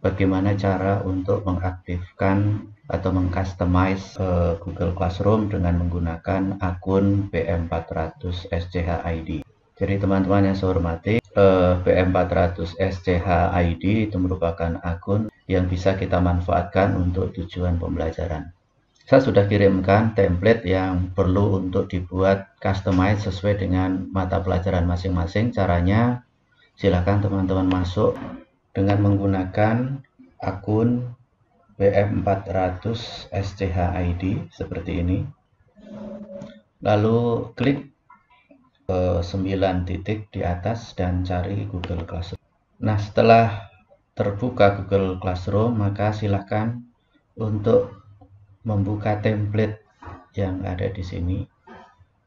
bagaimana cara untuk mengaktifkan atau mengcustomize Google Classroom dengan menggunakan akun BM400 SCH ID. Jadi teman-teman yang saya hormati, BM400 SCH ID itu merupakan akun yang bisa kita manfaatkan untuk tujuan pembelajaran. Saya sudah kirimkan template yang perlu untuk dibuat customize sesuai dengan mata pelajaran masing-masing. Caranya silakan teman-teman masuk dengan menggunakan akun BM400 SCH ID seperti ini. Lalu klik 9 titik di atas dan cari Google Classroom. Nah, setelah terbuka Google Classroom, maka silakan untuk membuka template yang ada di sini.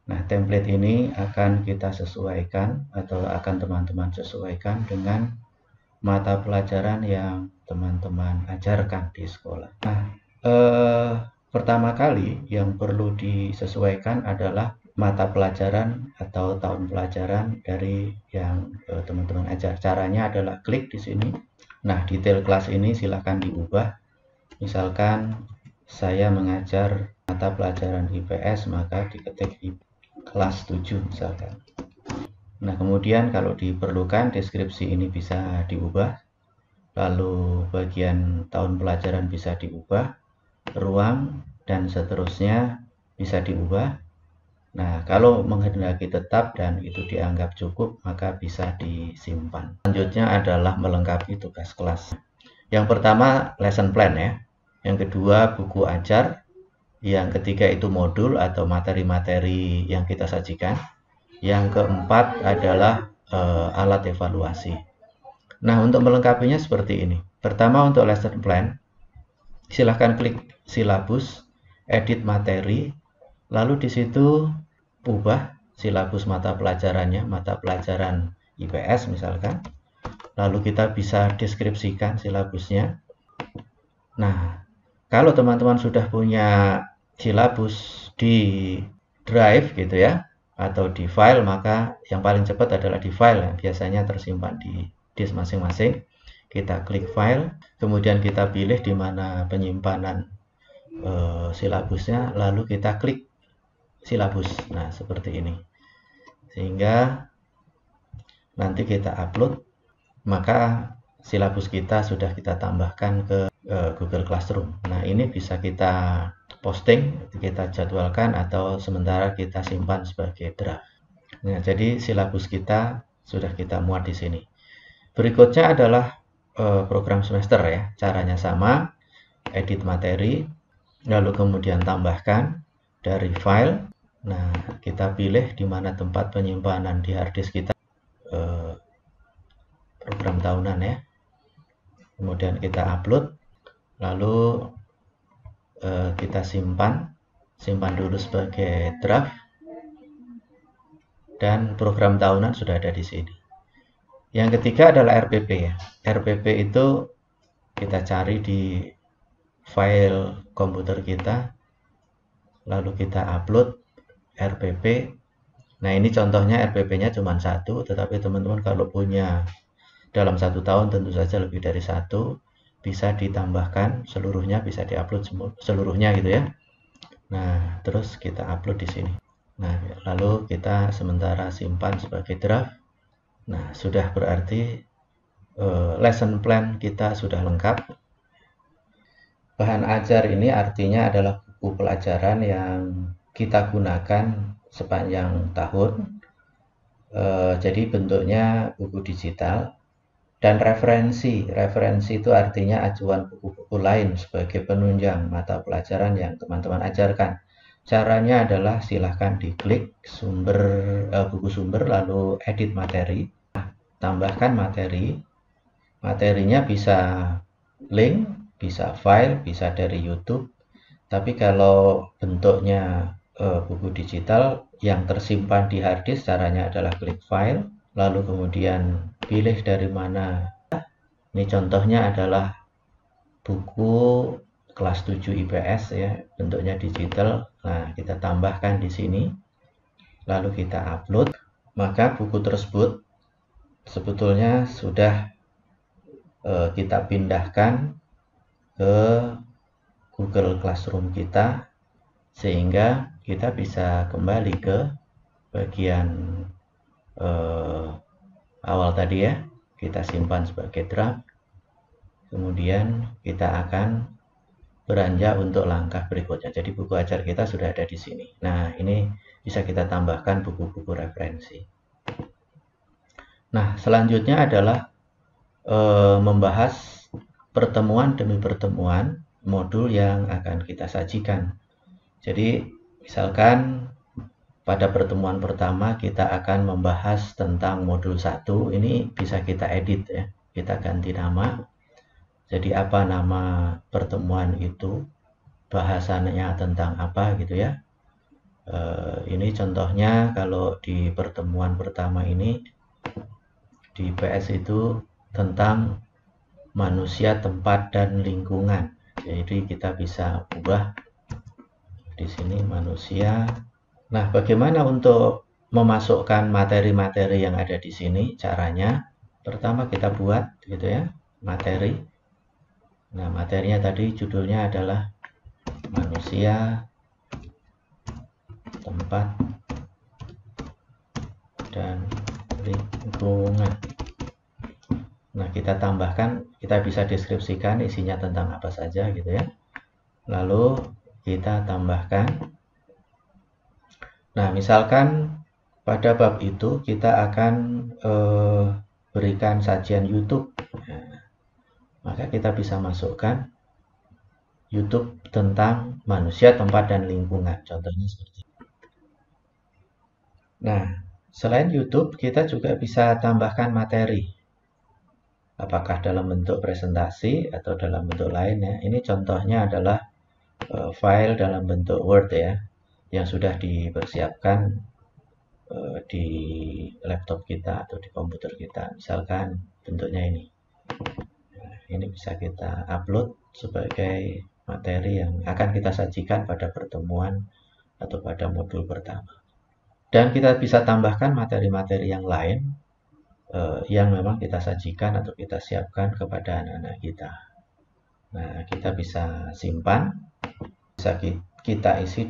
Nah, template ini akan kita sesuaikan atau akan teman-teman sesuaikan dengan mata pelajaran yang teman-teman ajarkan di sekolah. Nah, pertama kali yang perlu disesuaikan adalah mata pelajaran atau tahun pelajaran dari yang teman-teman ajar. Caranya adalah klik di sini. Nah, detail kelas ini silakan diubah. Misalkan saya mengajar mata pelajaran IPS, maka diketik di kelas 7 misalkan. Nah, kemudian kalau diperlukan deskripsi ini bisa diubah. Lalu bagian tahun pelajaran bisa diubah, ruang dan seterusnya bisa diubah. Nah, kalau menghendaki tetap dan itu dianggap cukup, maka bisa disimpan. Selanjutnya adalah melengkapi tugas kelas. Yang pertama lesson plan ya. Yang kedua buku ajar. Yang ketiga itu modul atau materi-materi yang kita sajikan. Yang keempat adalah alat evaluasi. Nah, untuk melengkapinya seperti ini. Pertama untuk lesson plan, silahkan klik silabus, edit materi, lalu di situ ubah silabus mata pelajarannya, mata pelajaran IPS misalkan. Lalu kita bisa deskripsikan silabusnya. Nah, kalau teman-teman sudah punya silabus di drive gitu ya, atau di file, maka yang paling cepat adalah di file yang biasanya tersimpan di disk masing-masing. Kita klik file, kemudian kita pilih di mana penyimpanan silabusnya, lalu kita klik silabus. Nah, seperti ini. Sehingga nanti kita upload, maka silabus kita sudah kita tambahkan ke Google Classroom. Nah, ini bisa kita posting, kita jadwalkan, atau sementara kita simpan sebagai draft. Nah, jadi silabus kita sudah kita muat di sini. Berikutnya adalah program semester ya. Caranya sama, edit materi, lalu kemudian tambahkan dari file. Nah, kita pilih di mana tempat penyimpanan di harddisk kita, program tahunan ya. Kemudian kita upload, lalu kita simpan dulu sebagai draft, dan program tahunan sudah ada di sini. Yang ketiga adalah RPP ya. RPP itu kita cari di file komputer kita, lalu kita upload RPP. Nah, ini contohnya RPP-nya cuma satu, tetapi teman-teman kalau punya dalam 1 tahun tentu saja lebih dari 1, bisa ditambahkan seluruhnya, bisa diupload seluruhnya gitu ya. Nah, terus kita upload di sini. Nah, lalu kita sementara simpan sebagai draft. Nah, sudah berarti lesson plan kita sudah lengkap. Bahan ajar ini artinya adalah buku pelajaran yang kita gunakan sepanjang tahun. Jadi bentuknya buku digital. Dan referensi itu artinya acuan buku-buku lain sebagai penunjang mata pelajaran yang teman-teman ajarkan. Caranya adalah silahkan diklik buku sumber, lalu edit materi. Nah, tambahkan materi. Materinya bisa link, bisa file, bisa dari YouTube. Tapi kalau bentuknya buku digital yang tersimpan di harddisk, caranya adalah klik file, lalu kemudian pilih dari mana. Ini contohnya adalah buku kelas 7 IPS ya, bentuknya digital. Nah, kita tambahkan di sini, lalu kita upload. Maka buku tersebut sebetulnya sudah kita pindahkan ke Google Classroom kita, sehingga kita bisa kembali ke bagian awal tadi ya, kita simpan sebagai draft. Kemudian kita akan beranjak untuk langkah berikutnya. Jadi buku ajar kita sudah ada di sini. Nah, ini bisa kita tambahkan buku-buku referensi. Nah, selanjutnya adalah membahas pertemuan demi pertemuan modul yang akan kita sajikan. Jadi, misalkan pada pertemuan pertama kita akan membahas tentang modul 1, ini bisa kita edit ya, kita ganti nama. Jadi apa nama pertemuan itu, bahasanya tentang apa gitu ya. Ini contohnya kalau di pertemuan pertama ini di PS itu tentang manusia, tempat, dan lingkungan. Jadi kita bisa ubah di sini manusia. Nah, bagaimana untuk memasukkan materi-materi yang ada di sini? Caranya, pertama kita buat gitu ya, materi. Nah, materinya tadi judulnya adalah manusia, tempat, dan lingkungan. Nah, kita tambahkan, kita bisa deskripsikan isinya tentang apa saja gitu ya. Lalu kita tambahkan. Nah, misalkan pada bab itu kita akan berikan sajian YouTube. Nah, maka kita bisa masukkan YouTube tentang manusia, tempat, dan lingkungan. Contohnya seperti itu. Nah, selain YouTube, kita juga bisa tambahkan materi. Apakah dalam bentuk presentasi atau dalam bentuk lain ya. Ini contohnya adalah file dalam bentuk Word ya, yang sudah dipersiapkan di laptop kita atau di komputer kita. Misalkan bentuknya ini. Nah, ini bisa kita upload sebagai materi yang akan kita sajikan pada pertemuan atau pada modul pertama. Dan kita bisa tambahkan materi-materi yang lain yang memang kita sajikan atau kita siapkan kepada anak-anak kita. Nah, kita bisa simpan, bisa kita isi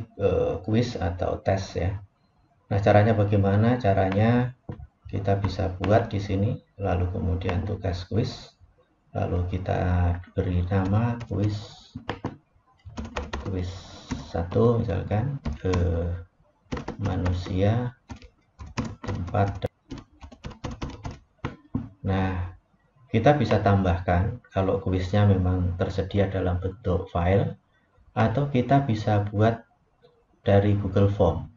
kuis atau tes ya. Nah, caranya bagaimana? Caranya kita bisa buat di sini, lalu kemudian tugas kuis, lalu kita beri nama kuis 1 misalkan, manusia, tempat. Nah, kita bisa tambahkan kalau kuisnya memang tersedia dalam bentuk file, atau kita bisa buat dari Google Form.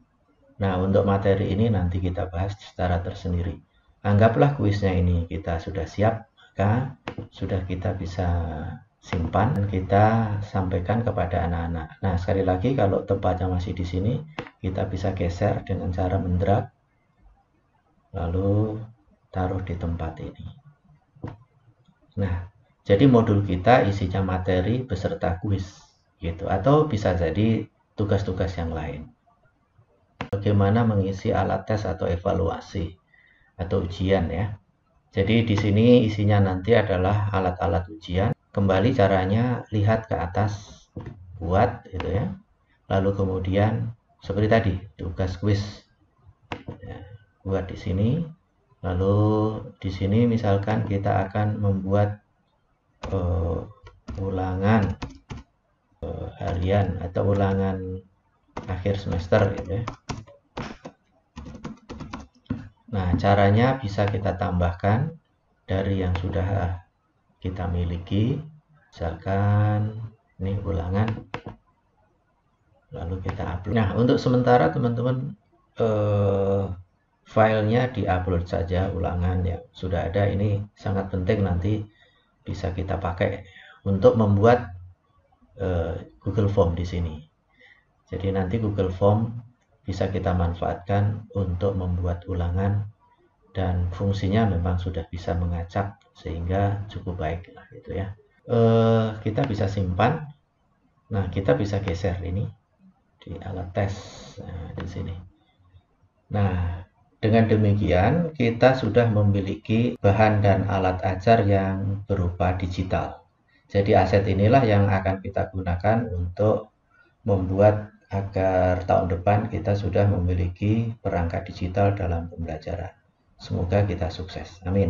Nah, untuk materi ini nanti kita bahas secara tersendiri. Anggaplah kuisnya ini kita sudah siap, maka sudah kita bisa simpan dan kita sampaikan kepada anak-anak. Nah, sekali lagi kalau tempatnya masih di sini, kita bisa geser dengan cara mendrag, lalu taruh di tempat ini. Nah, jadi modul kita isinya materi beserta kuis gitu, atau bisa jadi tugas-tugas yang lain. Bagaimana mengisi alat tes atau evaluasi atau ujian ya. Jadi di sini isinya nanti adalah alat-alat ujian. Kembali caranya lihat ke atas, buat gitu ya. Lalu kemudian seperti tadi tugas kuis. Ya, buat di sini. Lalu di sini misalkan kita akan membuat ulangan harian atau ulangan akhir semester gitu ya. Nah, caranya bisa kita tambahkan dari yang sudah kita miliki. Misalkan ini ulangan, lalu kita upload. Nah, untuk sementara teman-teman filenya di-upload saja ulangan yang sudah ada. Ini sangat penting, nanti bisa kita pakai untuk membuat Google Form di sini. Jadi nanti Google Form bisa kita manfaatkan untuk membuat ulangan, dan fungsinya memang sudah bisa mengacak sehingga cukup baik lah gitu ya. Kita bisa simpan. Nah, kita bisa geser ini di alat tes, nah, di sini. Nah, Dengan demikian, kita sudah memiliki bahan dan alat ajar yang berupa digital. Jadi aset inilah yang akan kita gunakan untuk membuat agar tahun depan kita sudah memiliki perangkat digital dalam pembelajaran. Semoga kita sukses. Amin.